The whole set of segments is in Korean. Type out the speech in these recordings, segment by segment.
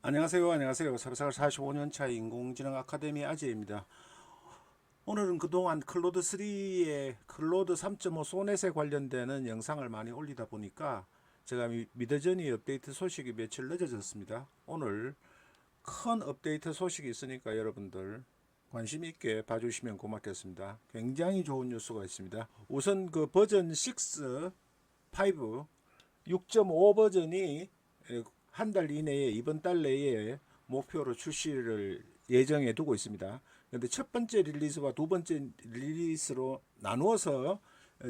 안녕하세요. 사회생활 45년차 인공지능 아카데미 아재입니다. 오늘은 그동안 클로드 3의 클로드 3.5 소넷에 관련되는 영상을 많이 올리다 보니까 제가 미드저니 업데이트 소식이 며칠 늦어졌습니다. 오늘 큰 업데이트 소식이 있으니까 여러분들 관심 있게 봐주시면 고맙겠습니다. 굉장히 좋은 뉴스가 있습니다. 우선 그 버전 6, 5, 6.5 버전이 한 달 이내에 이번 달 내에 목표로 출시를 예정해 두고 있습니다. 그런데 첫 번째 릴리즈와 두 번째 릴리즈로 나누어서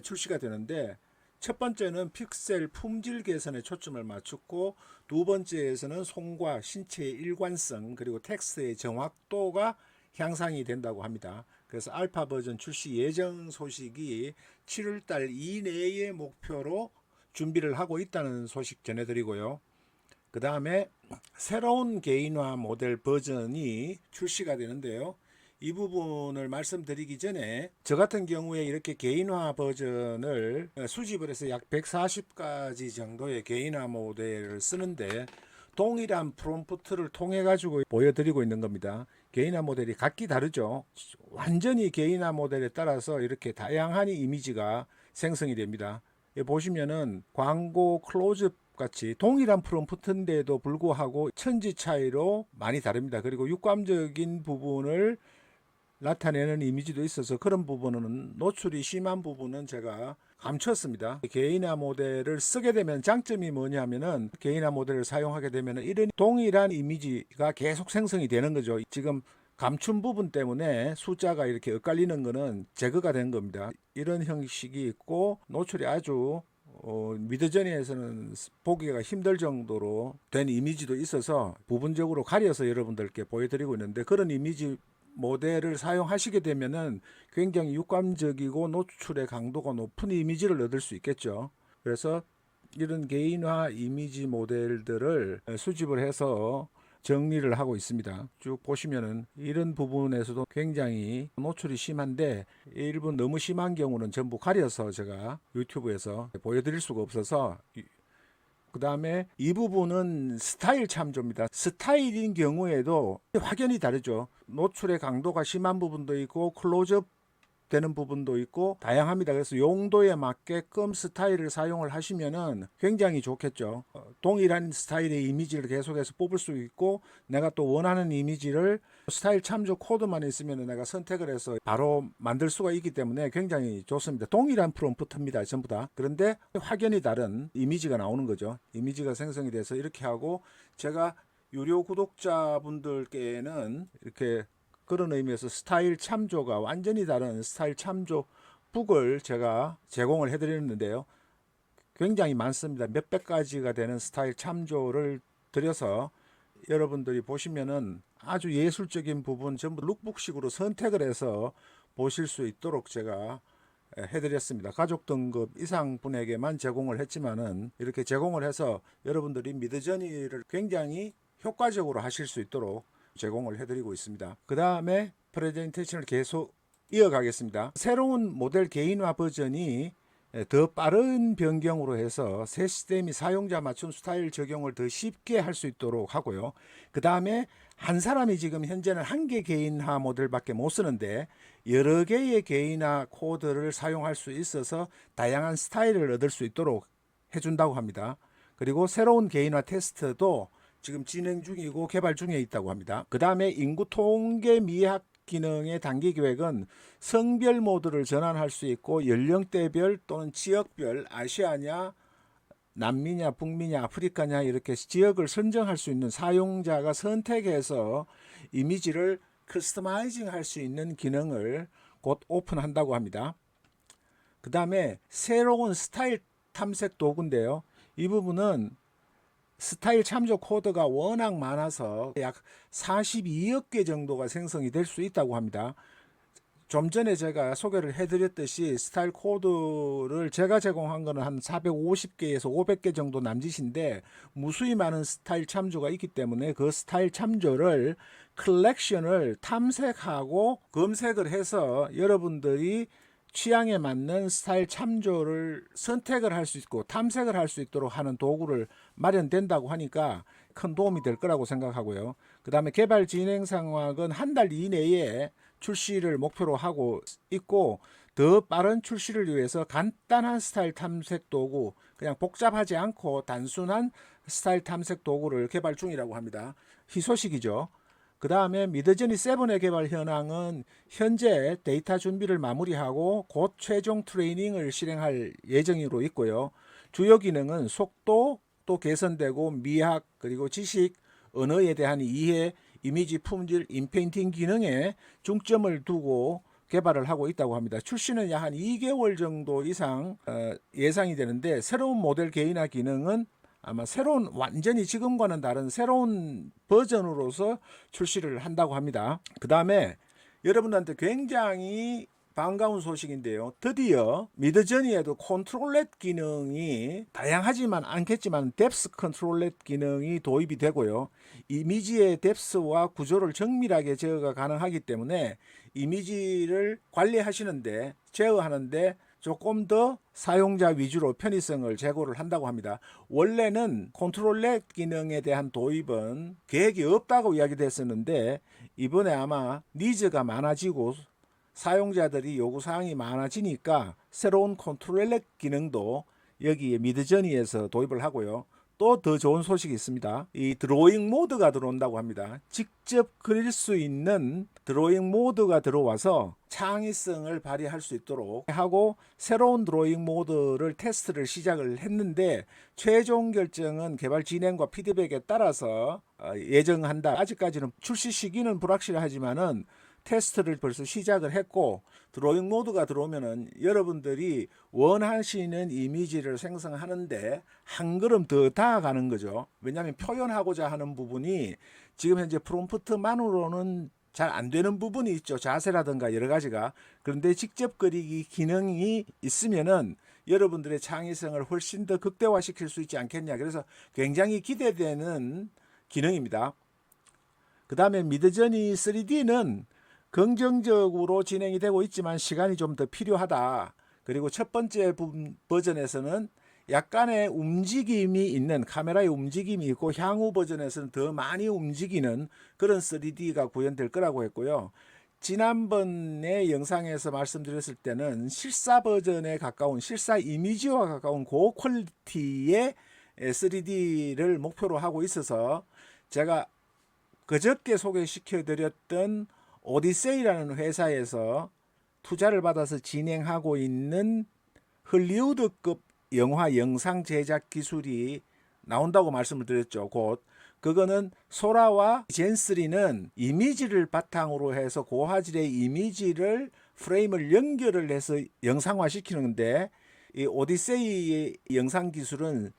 출시가 되는데, 첫 번째는 픽셀 품질 개선에 초점을 맞췄고, 두 번째에서는 손과 신체의 일관성 그리고 텍스트의 정확도가 향상이 된다고 합니다. 그래서 알파 버전 출시 예정 소식이 7월달 이내의 목표로 준비를 하고 있다는 소식 전해드리고요. 그 다음에 새로운 개인화 모델 버전이 출시가 되는데요. 이 부분을 말씀드리기 전에 저 같은 경우에 이렇게 개인화 버전을 수집을 해서 약 140가지 정도의 개인화 모델을 쓰는데, 동일한 프롬프트를 통해 가지고 보여드리고 있는 겁니다. 개인화 모델이 각기 다르죠. 완전히 개인화 모델에 따라서 이렇게 다양한 이미지가 생성이 됩니다. 보시면은 광고 클로즈업 같이 동일한 프롬프트인데도 불구하고 천지 차이로 많이 다릅니다. 그리고 육감적인 부분을 나타내는 이미지도 있어서 그런 부분은, 노출이 심한 부분은 제가 감췄습니다. 개인화 모델을 쓰게 되면 장점이 뭐냐면은, 개인화 모델을 사용하게 되면 이런 동일한 이미지가 계속 생성이 되는 거죠. 지금 감춘 부분 때문에 숫자가 이렇게 엇갈리는 거는 제거가 된 겁니다. 이런 형식이 있고, 노출이 아주 미드저니에서는 보기가 힘들 정도로 된 이미지도 있어서 부분적으로 가려서 여러분들께 보여드리고 있는데, 그런 이미지 모델을 사용하시게 되면은 굉장히 육감적이고 노출의 강도가 높은 이미지를 얻을 수 있겠죠. 그래서 이런 개인화 이미지 모델들을 수집을 해서 정리를 하고 있습니다. 쭉 보시면은 이런 부분에서도 굉장히 노출이 심한데, 일부 너무 심한 경우는 전부 가려서 제가 유튜브에서 보여드릴 수가 없어서, 그 다음에 이 부분은 스타일 참조입니다. 스타일인 경우에도 확연히 다르죠. 노출의 강도가 심한 부분도 있고 클로즈업 되는 부분도 있고 다양합니다. 그래서 용도에 맞게끔 스타일을 사용을 하시면은 굉장히 좋겠죠. 동일한 스타일의 이미지를 계속해서 뽑을 수 있고, 내가 또 원하는 이미지를 스타일 참조 코드만 있으면 내가 선택을 해서 바로 만들 수가 있기 때문에 굉장히 좋습니다. 동일한 프롬프트입니다, 전부 다. 그런데 확연히 다른 이미지가 나오는 거죠. 이미지가 생성이 돼서 이렇게 하고, 제가 유료 구독자분들께는 이렇게 그런 의미에서 스타일 참조가 완전히 다른 스타일 참조 북을 제가 제공을 해드리는데요. 굉장히 많습니다. 몇백 가지가 되는 스타일 참조를 드려서 여러분들이 보시면은 아주 예술적인 부분 전부 룩북식으로 선택을 해서 보실 수 있도록 제가 해드렸습니다. 가족 등급 이상 분에게만 제공을 했지만은 이렇게 제공을 해서 여러분들이 미드저니를 굉장히 효과적으로 하실 수 있도록 제공을 해드리고 있습니다. 그 다음에 프레젠테이션을 계속 이어가겠습니다. 새로운 모델 개인화 버전이 더 빠른 변경으로 해서 새 시스템이 사용자 맞춤 스타일 적용을 더 쉽게 할 수 있도록 하고요. 그 다음에 한 사람이 지금 현재는 한 개 개인화 모델밖에 못 쓰는데 여러 개의 개인화 코드를 사용할 수 있어서 다양한 스타일을 얻을 수 있도록 해준다고 합니다. 그리고 새로운 개인화 테스트도 지금 진행 중이고 개발 중에 있다고 합니다. 그 다음에 인구 통계 미학 기능의 단기 계획은 성별 모드를 전환할 수 있고, 연령대별 또는 지역별, 아시아냐, 남미냐, 북미냐, 아프리카냐, 이렇게 지역을 선정할 수 있는, 사용자가 선택해서 이미지를 커스터마이징 할 수 있는 기능을 곧 오픈한다고 합니다. 그 다음에 새로운 스타일 탐색 도구인데요. 이 부분은 스타일 참조 코드가 워낙 많아서 약 42억 개 정도가 생성이 될 수 있다고 합니다. 좀 전에 제가 소개를 해드렸듯이 스타일 코드를 제가 제공한 거는 한 450개에서 500개 정도 남짓인데, 무수히 많은 스타일 참조가 있기 때문에 그 스타일 참조를 컬렉션을 탐색하고 검색을 해서 여러분들이 취향에 맞는 스타일 참조를 선택을 할 수 있고 탐색을 할 수 있도록 하는 도구를 마련된다고 하니까, 큰 도움이 될 거라고 생각하고요. 그 다음에 개발 진행 상황은 한 달 이내에 출시를 목표로 하고 있고, 더 빠른 출시를 위해서 간단한 스타일 탐색 도구, 그냥 복잡하지 않고 단순한 스타일 탐색 도구를 개발 중이라고 합니다. 희소식이죠. 그 다음에 미드저니 7의 개발 현황은 현재 데이터 준비를 마무리하고 곧 최종 트레이닝을 실행할 예정으로 있고요. 주요 기능은 속도 또 개선되고 미학 그리고 지식, 언어에 대한 이해, 이미지 품질, 인페인팅 기능에 중점을 두고 개발을 하고 있다고 합니다. 출시는 약 한 2개월 정도 이상 예상이 되는데, 새로운 모델 개인화 기능은 아마 새로운, 완전히 지금과는 다른 새로운 버전으로서 출시를 한다고 합니다. 그 다음에 여러분들한테 굉장히 반가운 소식인데요. 드디어 미드저니에도 컨트롤렛 기능이 다양하지만 않겠지만 뎁스 컨트롤렛 기능이 도입이 되고요. 이미지의 뎁스와 구조를 정밀하게 제어가 가능하기 때문에 이미지를 관리하시는데, 제어하는데 조금 더 사용자 위주로 편의성을 제고를 한다고 합니다. 원래는 컨트롤렛 기능에 대한 도입은 계획이 없다고 이야기됐었는데, 이번에 아마 니즈가 많아지고 사용자들이 요구사항이 많아지니까 새로운 컨트롤렛 기능도 여기에 미드저니에서 도입을 하고요. 또 더 좋은 소식이 있습니다. 이 드로잉 모드가 들어온다고 합니다. 직접 그릴 수 있는 드로잉 모드가 들어와서 창의성을 발휘할 수 있도록 하고, 새로운 드로잉 모드를 테스트를 시작을 했는데, 최종 결정은 개발 진행과 피드백에 따라서 예정한다. 아직까지는 출시 시기는 불확실하지만은 테스트를 벌써 시작을 했고, 드로잉 모드가 들어오면은 여러분들이 원하시는 이미지를 생성하는데 한 걸음 더 다가가는 거죠. 왜냐하면 표현하고자 하는 부분이 지금 현재 프롬프트만으로는 잘 안 되는 부분이 있죠. 자세라든가 여러 가지가. 그런데 직접 그리기 기능이 있으면은 여러분들의 창의성을 훨씬 더 극대화시킬 수 있지 않겠냐. 그래서 굉장히 기대되는 기능입니다. 그 다음에 미드저니 3D는 긍정적으로 진행이 되고 있지만 시간이 좀 더 필요하다. 그리고 첫 번째 버전에서는 약간의 움직임이 있는, 카메라의 움직임이 있고, 향후 버전에서는 더 많이 움직이는 그런 3D가 구현될 거라고 했고요. 지난번에 영상에서 말씀드렸을 때는 실사 버전에 가까운, 실사 이미지와 가까운 고퀄리티의 3D를 목표로 하고 있어서, 제가 그저께 소개시켜 드렸던 오디세이라는 회사에서 투자를 받아서 진행하고 있는 헐리우드급 영화 영상 제작 기술이 나온다고 말씀을 드렸죠. 곧 그거는 소라와 젠3는 이미지를 바탕으로 해서 고화질의 이미지를 프레임을 연결을 해서 영상화 시키는데, 이 오디세이의 영상 기술은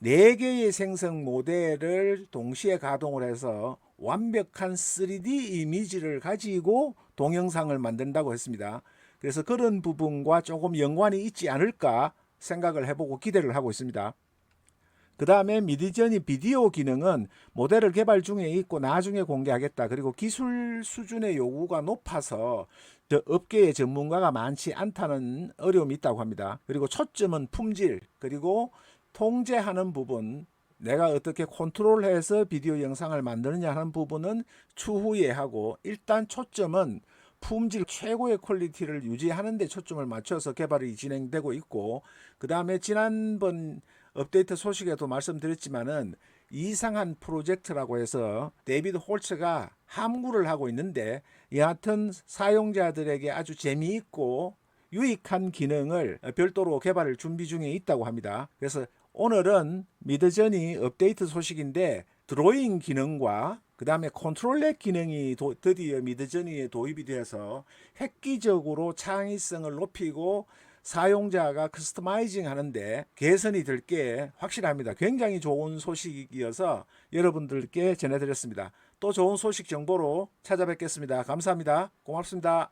4개의 생성 모델을 동시에 가동을 해서 완벽한 3D 이미지를 가지고 동영상을 만든다고 했습니다. 그래서 그런 부분과 조금 연관이 있지 않을까 생각을 해보고 기대를 하고 있습니다. 그 다음에 미드저니 비디오 기능은 모델을 개발 중에 있고 나중에 공개하겠다. 그리고 기술 수준의 요구가 높아서 업계의 전문가가 많지 않다는 어려움이 있다고 합니다. 그리고 초점은 품질, 그리고 통제하는 부분, 내가 어떻게 컨트롤해서 비디오 영상을 만드느냐 하는 부분은 추후에 하고, 일단 초점은 품질 최고의 퀄리티를 유지하는 데 초점을 맞춰서 개발이 진행되고 있고, 그 다음에 지난번 업데이트 소식에도 말씀드렸지만은 이상한 프로젝트라고 해서 데이비드 홀츠가 함구를 하고 있는데, 여하튼 사용자들에게 아주 재미있고 유익한 기능을 별도로 개발을 준비 중에 있다고 합니다. 그래서 오늘은 미드저니 업데이트 소식인데, 드로잉 기능과 그 다음에 컨트롤렛 기능이 드디어 미드저니에 도입이 되어서 획기적으로 창의성을 높이고 사용자가 커스터마이징 하는데 개선이 될 게 확실합니다. 굉장히 좋은 소식이어서 여러분들께 전해드렸습니다. 또 좋은 소식 정보로 찾아뵙겠습니다. 감사합니다. 고맙습니다.